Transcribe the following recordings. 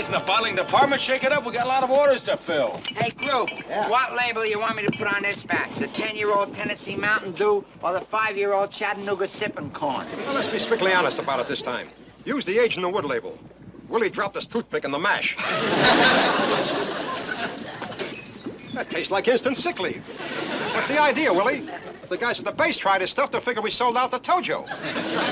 Listen, the bottling department, shake it up. We got a lot of orders to fill. Hey, group, what label you want me to put on this batch? The 10-year-old Tennessee Mountain Dew or the 5-year-old Chattanooga Sippin' Corn? Well, let's be strictly honest about it this time. Use the age in the wood label. Willie dropped his toothpick in the mash. That tastes like instant sick leave. What's the idea, Willie? If the guys at the base tried his stuff, they'll figure we sold out the Tojo.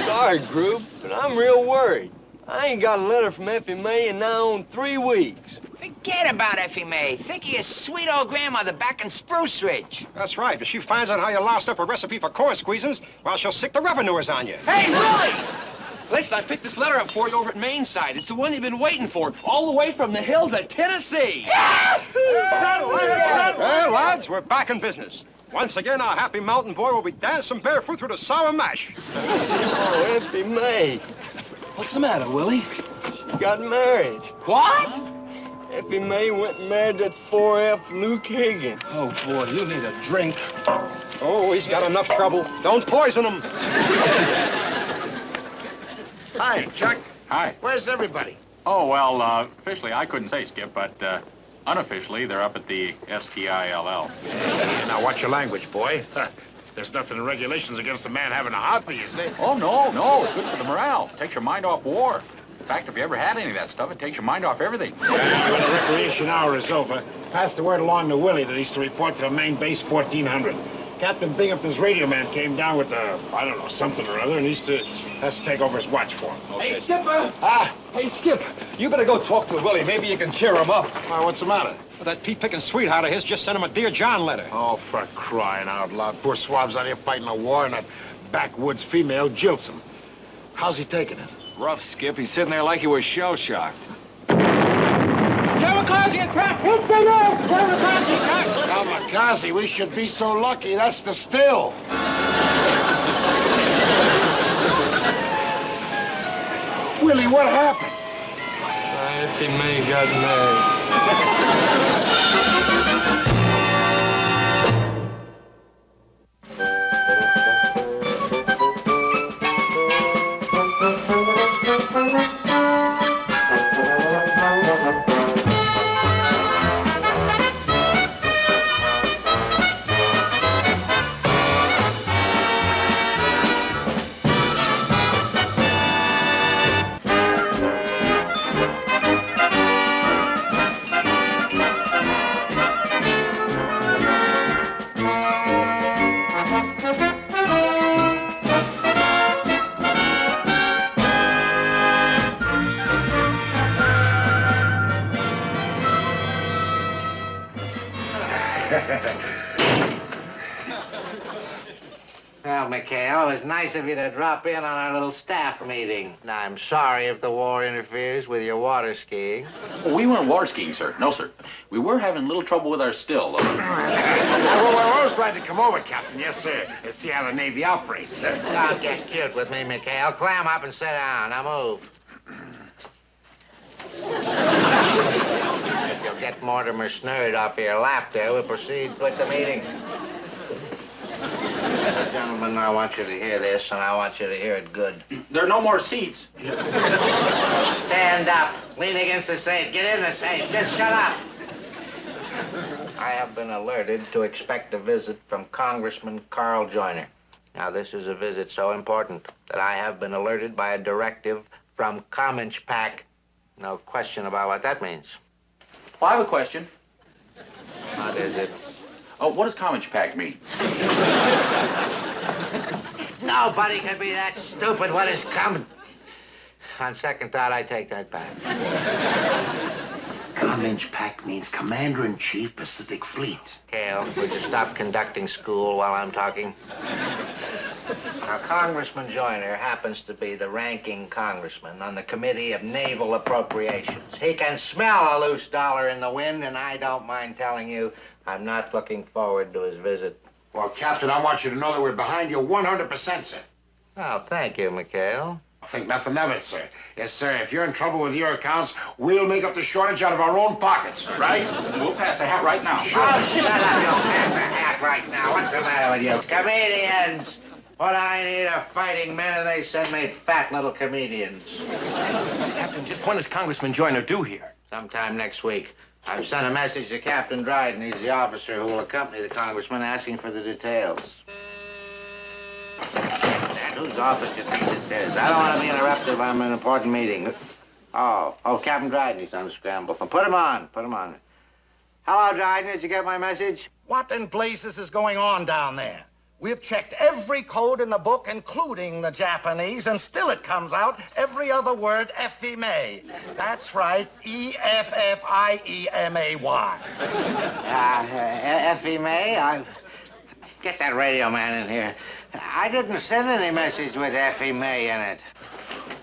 Sorry, group, but I'm real worried. I ain't got a letter from Effie May in now on 3 weeks. Forget about Effie May. Think of your sweet old grandmother back in Spruce Ridge. That's right. If she finds out how you lost up a recipe for corn squeezins, well, she'll sick the revenuers on you. Hey, Willie! Listen, I picked this letter up for you over at Mainside. It's the one you've been waiting for, all the way from the hills of Tennessee. Well, lads, we're back in business. Once again, our happy mountain boy will be dancing barefoot through the sour mash. Oh, Effie May. What's the matter, Willie? She got married. What? Effie May went and married that 4F Luke Higgins. Oh, boy, you need a drink. Oh, he's got enough trouble. Don't poison him. Hi, Chuck. Hi. Where's everybody? Oh, well, officially I couldn't say, Skip, but unofficially they're up at the STILL. Yeah, now watch your language, boy. There's nothing in regulations against a man having a hobby, is there? Oh, no, it's good for the morale. It takes your mind off war. In fact, if you ever had any of that stuff, it takes your mind off everything. When the recreation hour is over, pass the word along to Willie that he's to report to the main base 1400. Captain Binghamton's radio man came down with I don't know, something or other, and has to take over his watch for him. Okay. Hey, Skipper! Hey, Skip, you better go talk to Willie. Maybe you can cheer him up. Why, what's the matter? Well, that pea-picking sweetheart of his just sent him a Dear John letter. Oh, for crying out loud. Poor swab's out here fighting a war, and that backwoods female jilts him. How's he taking it? Rough, Skip. He's sitting there like he was shell-shocked. Kamikaze attack! Hit the road! Kamikaze attack! Kamikaze, we should be so lucky. That's the still. Willie, what happened? Effie May got married. Well, McHale, it was nice of you to drop in on our little staff meeting. Now, I'm sorry if the war interferes with your water skiing. Well, we weren't water skiing, sir. No, sir. We were having a little trouble with our still, though. Well, we're always glad to come over, Captain. Yes, sir. And see how the Navy operates. Don't get cute with me, McHale. Clam up and sit down. Now move. If you'll get Mortimer Snurd off your lap there, we'll proceed with the meeting. Gentlemen, I want you to hear this, and I want you to hear it good. There are no more seats. Stand up. Lean against the safe. Get in the safe. Just shut up. I have been alerted to expect a visit from Congressman Carl Joiner. Now, this is a visit so important that I have been alerted by a directive from Cominchpack. No question about what that means. Well, I have a question. What is it? What does Cominchpack mean? Nobody can be that stupid. What is coming? On second thought, I take that back. Cominchpack means Commander-in-Chief, Pacific Fleet. Hale, would you stop conducting school while I'm talking? Now, Congressman Joiner happens to be the ranking congressman on the Committee of Naval Appropriations. He can smell a loose dollar in the wind, and I don't mind telling you I'm not looking forward to his visit. Well, Captain, I want you to know that we're behind you 100%, sir. Well, thank you, McHale. Think nothing of it, sir. Yes, sir, if you're in trouble with your accounts, we'll make up the shortage out of our own pockets. Right? We'll pass a hat right now. Sure. Oh, shut up. You'll pass the hat right now. What's the matter with you? Comedians! What I need are fighting men, and they send me fat little comedians. Captain, just when is Congressman Joiner due here? sometime next week. I've sent a message to Captain Dryden. He's the officer who will accompany the congressman, asking for the details. And whose office do you think this is? I don't want to be interrupted if I'm in an important meeting. Oh, Captain Dryden, he's on the scramble. Put him on. Hello, Dryden, did you get my message? What in blazes is going on down there? We've checked every code in the book, including the Japanese, and still it comes out every other word F-E-May. That's right, E-F-F-I-E-M-A-Y. F-E-May? Get that radio man in here. I didn't send any message with F-E-May in it.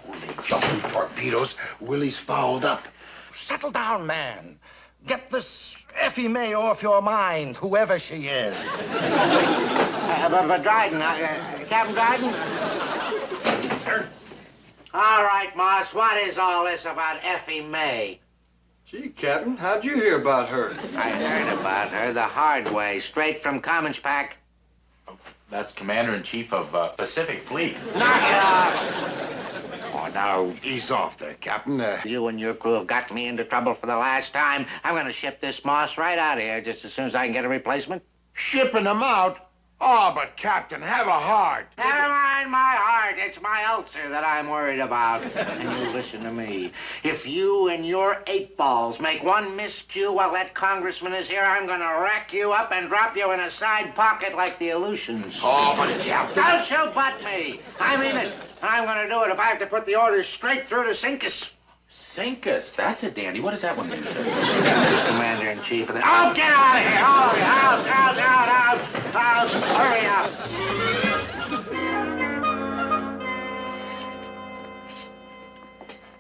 Holy jumping torpedoes. Willie's fouled up. Settle down, man. Get this Effie May off your mind, whoever she is. But Dryden, Captain Dryden? Sir? All right, Moss, what is all this about Effie May? Gee, Captain, how'd you hear about her? I heard about her the hard way, straight from Commons-Pack. That's Commander-in-Chief of Pacific Fleet. Knock it off! Oh, now, ease off there, Captain. You and your crew have got me into trouble for the last time. I'm going to ship this Moss right out of here just as soon as I can get a replacement. Shipping them out? Oh, but Captain, have a heart. Never mind my heart. It's my ulcer that I'm worried about. And you listen to me. If you and your 8 balls make one miscue while that congressman is here, I'm going to rack you up and drop you in a side pocket like the Aleutians. Oh, but Captain... Don't you butt me. I mean it. And I'm going to do it if I have to put the orders straight through to Sincus. Sincus? That's a dandy. What does that one mean, sir? Commander-in-Chief of the... Oh, get out of here! All of you! Out! Hurry up!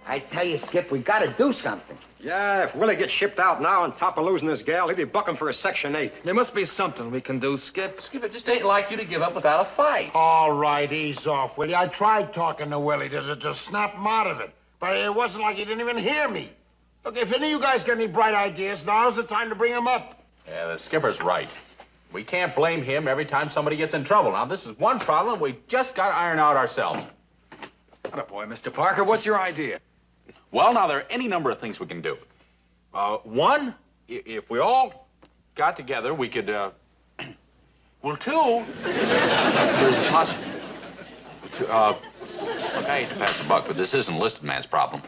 I tell you, Skip, we got to do something. Yeah, if Willie gets shipped out now on top of losing his gal, he'd be bucking for a Section 8. There must be something we can do, Skip. Skip, it just ain't like you to give up without a fight. All right, ease off, Willie. I tried talking to Willie to snap him out of it. But it wasn't like he didn't even hear me. Look, if any of you guys got any bright ideas, now's the time to bring them up. Yeah, the skipper's right. We can't blame him every time somebody gets in trouble. Now, this is one problem we just got to iron out ourselves. Attaboy, Mr. Parker. What's your idea? Well, now, there are any number of things we can do. One, if we all got together, we could, well, two, there's a possibility. Look, I hate to pass the buck, but this isn't enlisted man's problem.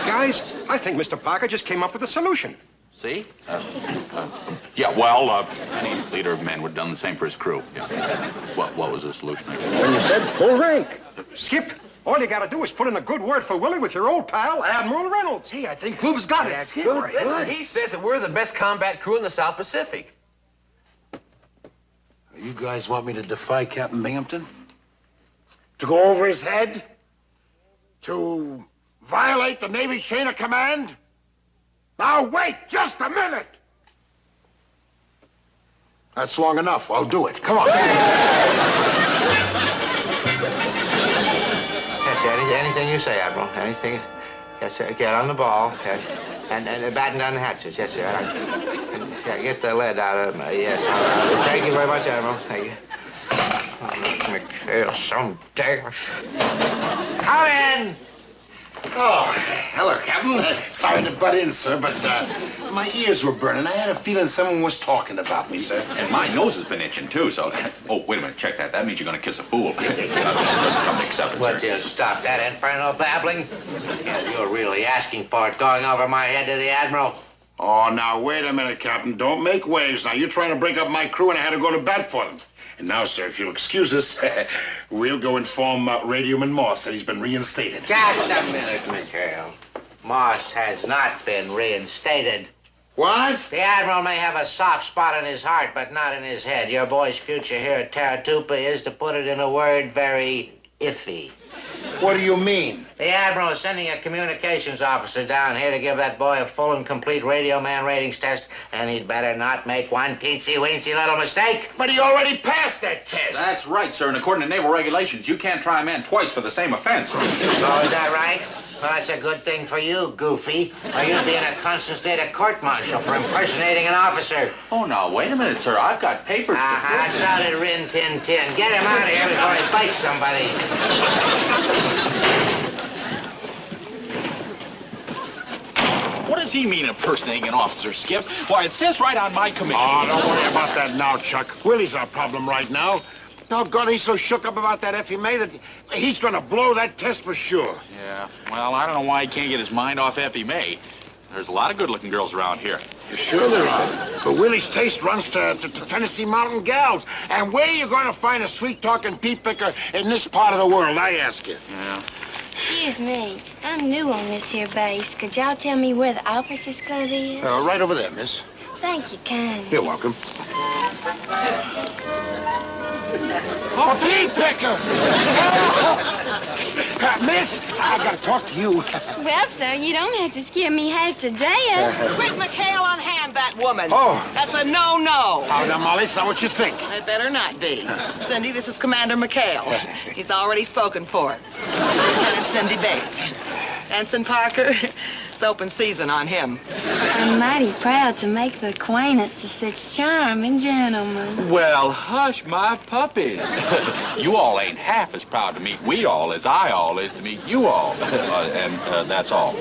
Guys, I think Mr. Parker just came up with a solution. See? Yeah, well, any leader of men would have done the same for his crew. Yeah. What was the solution? When you said full rank. Skip, all you gotta do is put in a good word for Willie with your old pal, Admiral Reynolds. Hey, I think Club's got it. Skip, listen, he says that we're the best combat crew in the South Pacific. You guys want me to defy Captain Binghamton? To go over his head? To violate the Navy chain of command? Now, wait just a minute! That's long enough. I'll do it. Come on. Yes, sir. Anything you say, Admiral. Anything. Yes, sir. Get on the ball. Yes. And batten down the hatches. Yes, sir. Yeah, get the lead out of them. Yes. Thank you very much, Admiral. Thank you. McHale, some damn. Come in! Oh, hello, Captain. Sorry to butt in, sir, but my ears were burning. I had a feeling someone was talking about me, sir. And my nose has been itching, too, so... Oh, wait a minute, check that. That means you're going to kiss a fool. Doesn't come to acceptance, Would you stop that infernal babbling? Yeah, you're really asking for it, going over my head to the Admiral. Oh, now, wait a minute, Captain. Don't make waves. Now, you're trying to break up my crew, and I had to go to bat for them. And now, sir, if you'll excuse us, we'll go inform Radioman Moss that he's been reinstated. Just a minute, McHale. Moss has not been reinstated. What? The Admiral may have a soft spot in his heart, but not in his head. Your boy's future here at Taratupa is, to put it in a word, very iffy. What do you mean? The Admiral is sending a communications officer down here to give that boy a full and complete radio man ratings test, and he'd better not make one teensy-weensy little mistake. But he already passed that test. That's right, sir, and according to naval regulations, you can't try a man twice for the same offense. Oh, is that right? Well, that's a good thing for you, Goofy, or you'd be in a constant state of court-martial for impersonating an officer. Oh, now, wait a minute, sir. I've got papers Uh-huh, so did Rin Tin Tin. Get him out of here before he bites somebody. What is he mean impersonating an officer, Skip? Why, it says right on my commission. Oh, don't worry about that now, Chuck. Willie's our problem right now. Doggone, he's so shook up about that Effie May that he's gonna blow that test for sure. Yeah, well, I don't know why he can't get his mind off Effie May. There's a lot of good-looking girls around here. You're sure there are? But Willie's taste runs to Tennessee mountain gals. And where are you going to find a sweet-talking pea-picker in this part of the world, I ask you? Yeah. Excuse me, I'm new on this here base. Could y'all tell me where the officers' club is? Right over there, miss. Thank you kindly. You're welcome. Oh, pea-picker! Miss, I gotta talk to you. Well, sir, you don't have to scare me half to death. Quick, McHale, unhand that woman. Oh. That's a no-no. Oh, now, Molly, is that what you think? It better not be. Cindy, this is Commander McHale. He's already spoken for. Lieutenant Cindy Bates. Ensign Parker, it's open season on him. I'm mighty proud to make the acquaintance of such charming gentlemen. Well, hush my puppies. You all ain't half as proud to meet we all as I all is to meet you all. And that's all.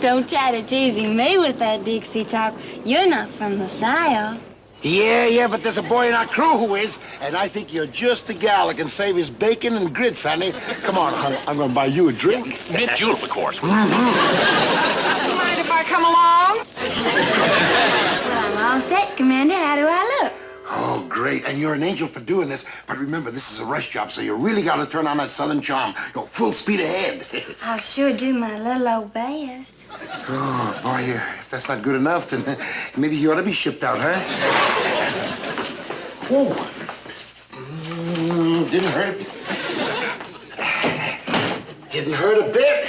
Don't try to tease me with that Dixie talk. You're not from the South. Yeah, but there's a boy in our crew who is, and I think you're just the gal that can save his bacon and grits, honey. Come on, honey, I'm gonna buy you a drink. Mint julep, of course. You mind if I come along? Well, I'm all set, Commander. How do I look? Oh, great, and you're an angel for doing this. But remember, this is a rush job, so you really gotta turn on that southern charm. Go full speed ahead. I'll sure do my little old best. Oh, boy, if that's not good enough, then maybe you ought to be shipped out, huh? Whoa. Didn't hurt a bit. Didn't hurt a bit.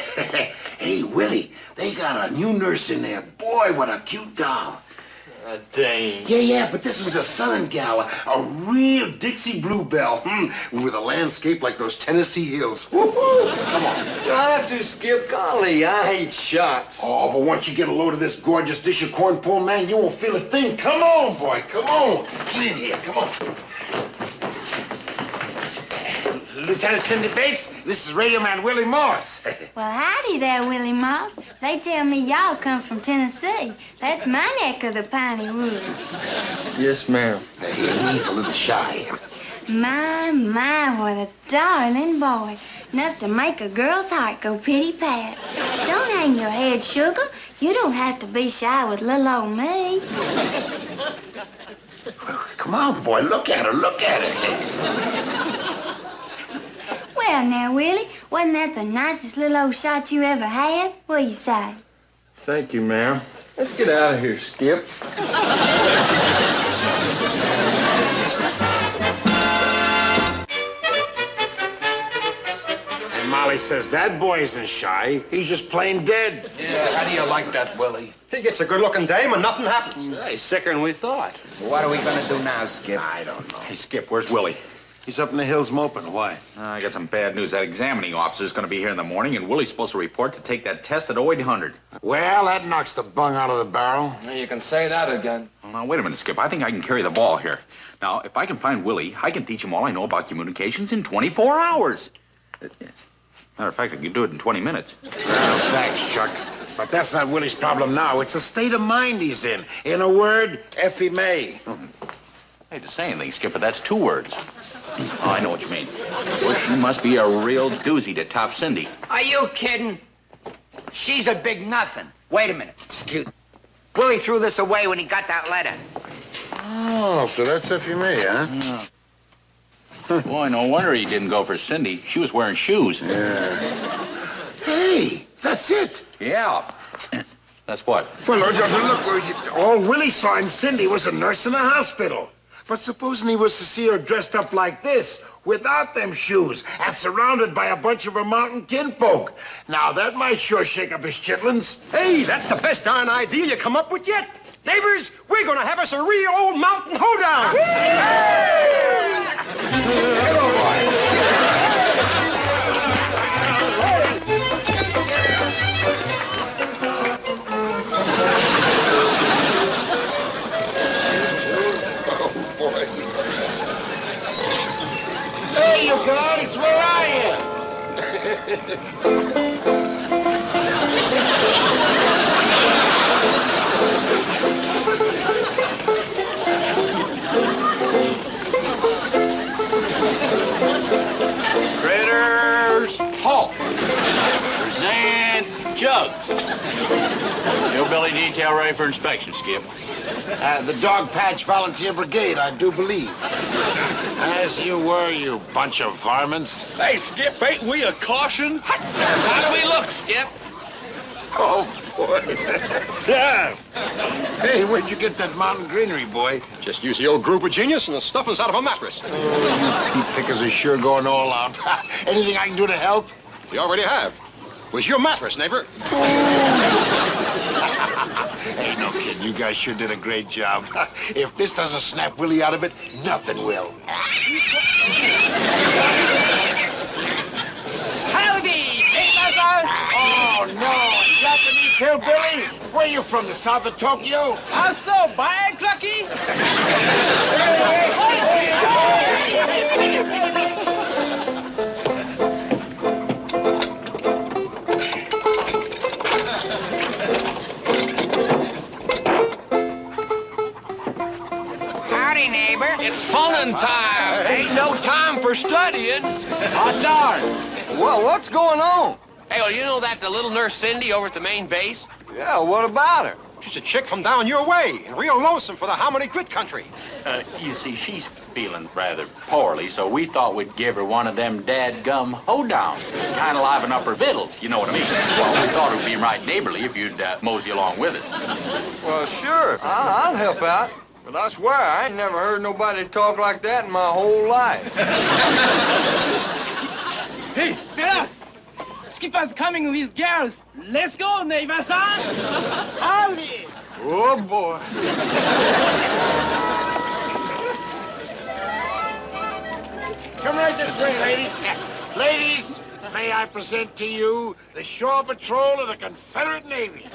Hey, Willie, they got a new nurse in there. Boy, what a cute doll. Dang. Yeah, but this one's a southern gal, a real Dixie bluebell, with a landscape like those Tennessee hills. Woo-hoo. Come on. You don't have to, Skip. Golly, I hate shots. Oh, but once you get a load of this gorgeous dish of corn pole, man, you won't feel a thing. Come on, boy, come on. Get in here, come on. Lieutenant Cindy Bates, this is Radio Man Willie Morse. Well, howdy there, Willie Moss. They tell me y'all come from Tennessee. That's my neck of the piney woods. Yes, ma'am. He's a little shy. My, what a darling boy. Enough to make a girl's heart go pitty-pat. Don't hang your head, sugar. You don't have to be shy with little old me. Come on, boy, look at her, look at her. Well, now, Willie, wasn't that the nicest little old shot you ever had? What do you say? Thank you, ma'am. Let's get out of here, Skip. And Molly says that boy isn't shy. He's just plain dead. Yeah, how do you like that, Willie? He gets a good-looking dame and nothing happens. Yeah, he's sicker than we thought. What are we gonna do now, Skip? I don't know. Hey, Skip, where's Willie? He's up in the hills moping. Why? I got some bad news. That examining officer's going to be here in the morning, and Willie's supposed to report to take that test at 0800. Well, that knocks the bung out of the barrel. You can say that again. Well, now, wait a minute, Skip. I think I can carry the ball here. Now, if I can find Willie, I can teach him all I know about communications in 24 hours. Matter of fact, I can do it in 20 minutes. Well, thanks, Chuck. But that's not Willie's problem now. It's the state of mind he's in. In a word, Effie May. I hate to say anything, Skip, but that's 2 words. Oh, I know what you mean. Well, she must be a real doozy to top Cindy. Are you kidding? She's a big nothing. Wait a minute. Excuse me. Willie threw this away when he got that letter. Oh, so that's Effie May, huh? Yeah. Boy, no wonder he didn't go for Cindy. She was wearing shoes. Yeah. Hey, that's it. Yeah. That's what? Well, look, all Willie saw in Cindy was a nurse in a hospital. But supposing he was to see her dressed up like this, without them shoes, and surrounded by a bunch of her mountain kinfolk. Now, that might sure shake up his chitlins. Hey, that's the best darn idea you come up with yet. Neighbors, we're gonna have us a real old mountain hoedown. Hello, boy. Hey, you guys, where are you? Hillbilly detail ready for inspection, Skip. The Dog Patch Volunteer Brigade, I do believe. As you were, you bunch of varmints. Hey, Skip, ain't we a caution? How do we look, Skip? Oh, boy. Yeah. Hey, where'd you get that mountain greenery, boy? Just use the old grouper genius and the stuffing's out of a mattress. You pickers are sure going all out. Anything I can do to help? You already have. Was your mattress, neighbor? Hey, no kidding. You guys sure did a great job. If this doesn't snap Willie out of it, nothing will. Howdy, neighbors! Oh, no. Japanese hillbilly? Where you from, the south of Tokyo? Also, bye, Clucky! Howdy, neighbor. It's funnin' time. Ain't no time for studying. Hot darn. Well, what's going on? Hey, well, you know that the little nurse Cindy over at the main base? Yeah, what about her? She's a chick from down your way, and real lonesome for the Hominy Grit country. You see, she's feeling rather poorly, so we thought we'd give her one of them dadgum hoedowns. Kind of liven up her vittles, you know what I mean? Well, we thought it would be right neighborly if you'd mosey along with us. Well, sure, I'll help out. But I swear, I ain't never heard nobody talk like that in my whole life. Hey, Beras! Skipper's coming with girls. Let's go, neighbor-san! Howdy! Oh, boy. Come right this way, ladies. Ladies, may I present to you the Shore Patrol of the Confederate Navy.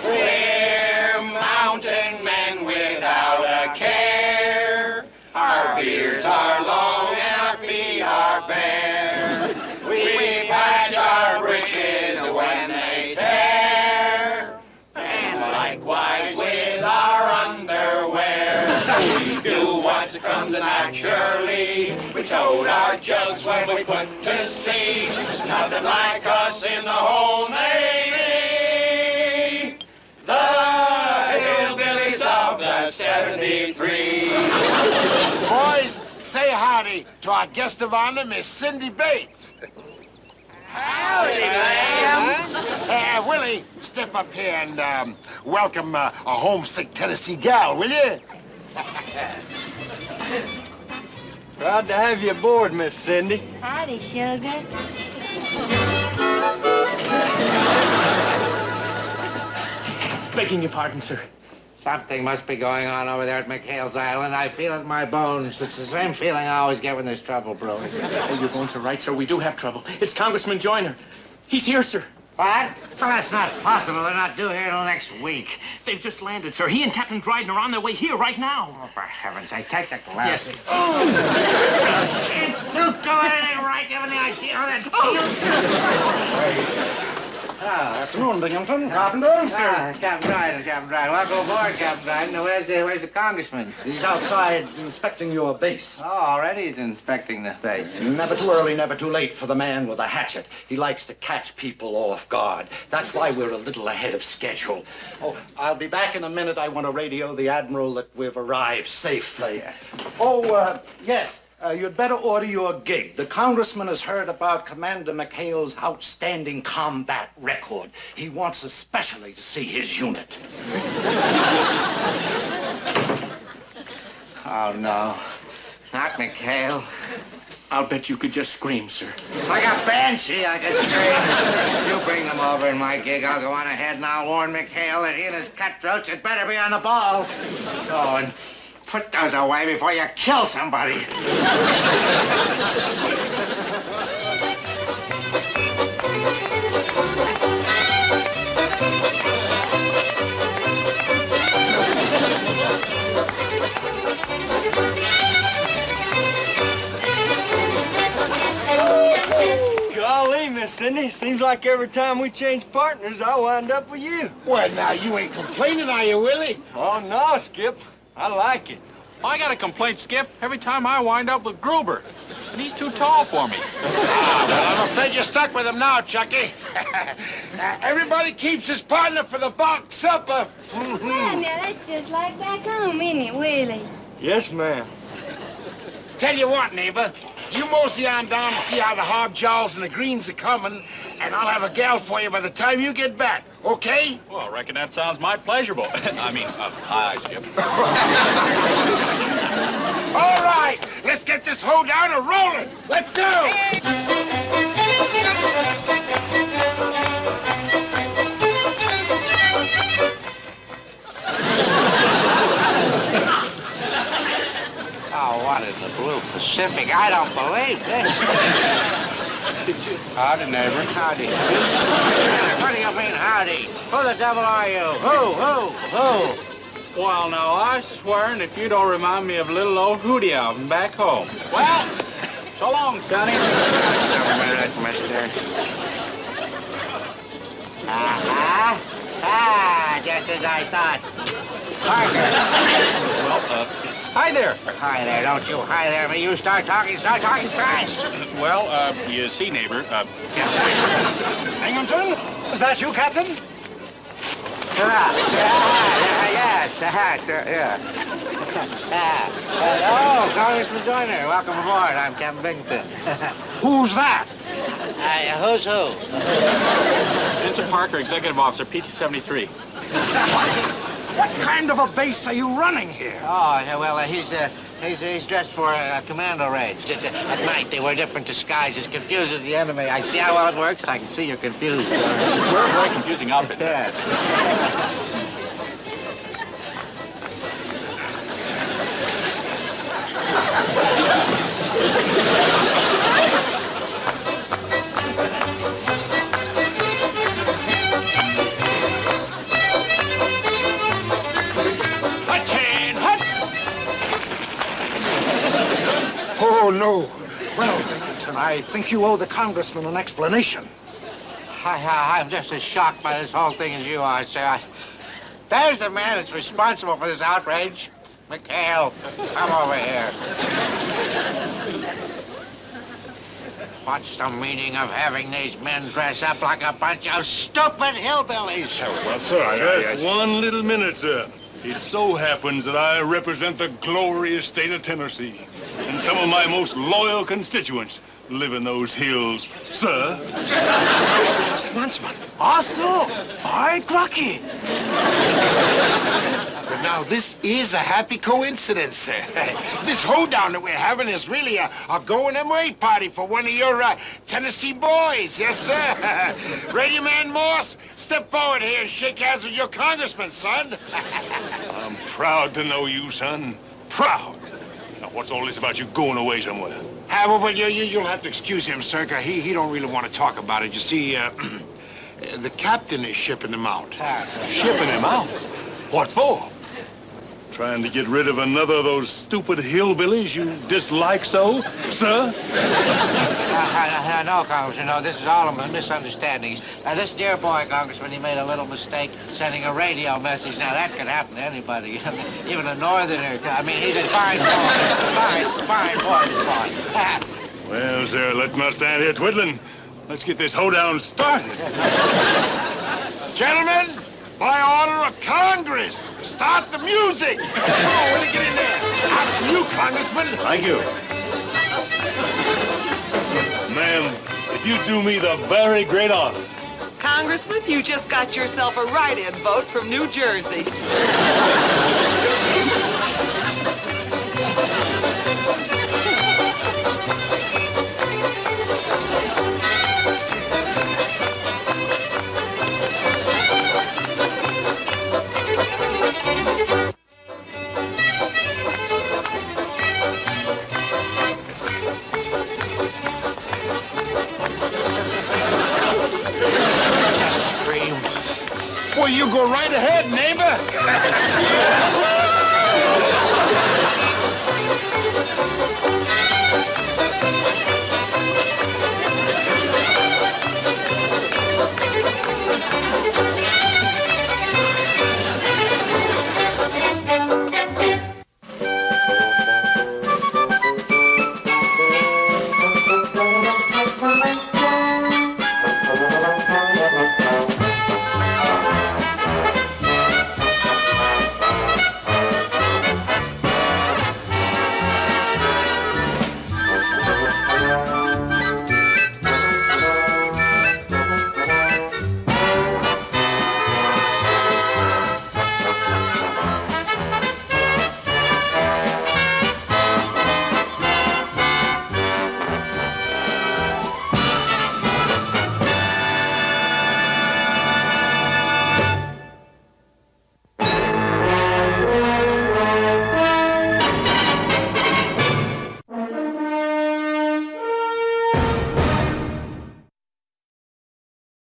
We're mountain men without a care. Our beards are long and our feet are bare. We patch our breeches when they tear. And likewise with our underwear. We do what comes naturally. We tote our jugs when we put to sea. There's nothing like us in the whole Navy. The hillbillies of the 73. Boys, say howdy to our guest of honor, Miss Cindy Bates. Howdy, ma'am. Willie, step up here and welcome a homesick Tennessee gal, will you? Proud to have you aboard, Miss Cindy. Howdy, sugar. Begging your pardon, sir. Something must be going on over there at McHale's Island. I feel it in my bones. It's the same feeling I always get when there's trouble brewing. Oh, your bones are right, sir. We do have trouble. It's Congressman Joiner. He's here, sir. What? Well, that's not possible. They're not due here till next week. They've just landed, sir. He and Captain Dryden are on their way here right now. Oh, for heaven's sake, take the glasses. Yes. Oh, you do anything right. You have any idea how that feels? Afternoon, Binghamton. Carpenter, sir. Captain Dryden. Welcome aboard, Captain Dryden. Where's the congressman? He's outside inspecting your base. Oh, already he's inspecting the base. Never too early, never too late for the man with a hatchet. He likes to catch people off guard. That's why we're a little ahead of schedule. Oh, I'll be back in a minute. I want to radio the Admiral that we've arrived safely. Oh, yes. You'd better order your gig. The congressman has heard about Commander McHale's outstanding combat record. He wants especially to see his unit. Oh, no. Not McHale. I'll bet you could just scream, sir. Like a banshee, I could scream. You bring them over in my gig. I'll go on ahead and I'll warn McHale that he and his cutthroats had better be on the ball. So, and put those away before you kill somebody. Golly, Miss Cindy, seems like every time we change partners, I wind up with you. Well, now, you ain't complaining, are you, Willie? Oh, no, Skip. I like it. I got a complaint, Skip, every time I wind up with Gruber. and he's too tall for me. Well, I'm afraid you're stuck with him now, Chucky. Everybody keeps his partner for the box supper. Well, now, that's just like back home, isn't it, Willie? Yes, ma'am. Tell you what, neighbor. You mosey on down to see how the hobjowls and the greens are coming, and I'll have a gal for you by the time you get back, okay? Well, I reckon that sounds mighty pleasurable. Hi, Skip. All right, let's get this hoedown a-rolling. Let's go! Oh, what in the blue Pacific? I don't believe this. Howdy, neighbor. Howdy. What do you mean, howdy? Who the devil are you? Who? Well, now, I swear, and if you don't remind me of little old Hootie out from back home. Well, so long, Sonny. Just a minute, mister. Just as I thought. Parker. Well, hi there. Hi there, don't you hi there me. You start talking fast. Well, you see, neighbor, Binghamton? Is that you, Captain? Hello, Congressman Joiner. Welcome aboard. I'm Captain Binghamton. Who's that? Who's who? Vincent Parker, Executive Officer, PT-73. What kind of a base are you running here? Oh, well, he's dressed for a commando raid. At night, they wear different disguises, confuses the enemy. I see how well it works. I can see you're confused. We're a very confusing outfit. Oh, no. Well, Binghamton, I think you owe the congressman an explanation. I'm just as shocked by this whole thing as you are, sir. There's the man that's responsible for this outrage. McHale, come over here. What's the meaning of having these men dress up like a bunch of stupid hillbillies? Well, sir, just one little minute, sir. It so happens that I represent the glorious state of Tennessee, and some of my most loyal constituents live in those hills, sir. Huntsman. Also, all right, Rocky. But now, this is a happy coincidence, sir. This hoedown that we're having is really a going-away party for one of your Tennessee boys. Yes, sir. Radio Man Morse, step forward here and shake hands with your congressman, son. I'm proud to know you, son. Proud. Now, what's all this about you going away somewhere? Well, you'll have to excuse him, sir, 'cause he don't really want to talk about it. You see, the captain is shipping him out. Shipping him out? What for? Trying to get rid of another of those stupid hillbillies you dislike so, sir? No, Congressman, no, this is all a misunderstanding. This dear boy, Congressman, he made a little mistake sending a radio message. Now, that could happen to anybody, even a northerner. I mean, he's a fine boy. Fine boy, this boy. Well, sir, let's not stand here twiddling. Let's get this hoedown started. Gentlemen, by order of Congress, start the music. Come on, Willie, get in there. After you, Congressman. Thank you. Ma'am, if you do me the very great honor. Congressman, you just got yourself a write-in vote from New Jersey.